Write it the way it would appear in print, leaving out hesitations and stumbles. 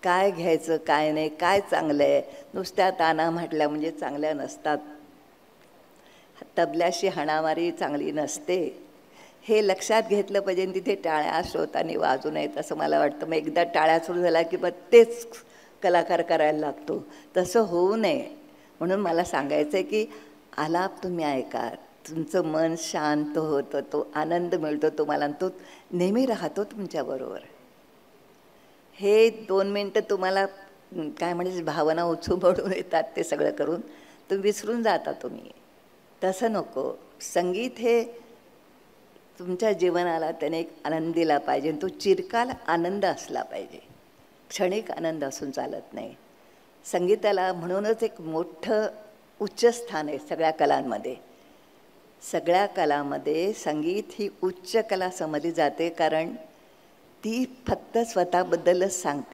काय घ्यायचं काय नाही, काय चांगलं आहे. नुसत्या ताना म्हटल्या म्हणजे चांगल्या नसतात. तबल्याशी हाणामारी चांगली नसते, हे लक्षात घेतलं पाहिजे. तिथे टाळ्या श्रोतांनी वाजू नयेत असं मला वाटतं. मग एकदा टाळ्या सुरू झाला की मग तेच कलाकार करायला लागतो. तसं होऊ नये म्हणून मला सांगायचं आहे की आलाप तुम्ही ऐका, तुमचं मन शांत होतं, तो आनंद मिळतो तुम्हाला, तो नेहमी राहतो तुमच्याबरोबर. हे 2 मिनटं तुम्हाला काय म्हणजे भावना उचूबडून येतात, ते सगळं करून तुम्ही विसरून जाता. तुम्ही तसं नको. संगीत हे तुमच्या जीवनाला त्याने एक आनंद दिला पाहिजे. तो चिरकाल आनंद असला पाहिजे, क्षणिक आनंद असून चालत नाही. संगीताला म्हणूनच एक मोठं उच्च स्थान आहे सगळ्या कलांमध्ये. सगळ्या कलामध्ये संगीत ही उच्च कला समजली जाते, कारण ती फक्त स्वतःबद्दलच सांगते.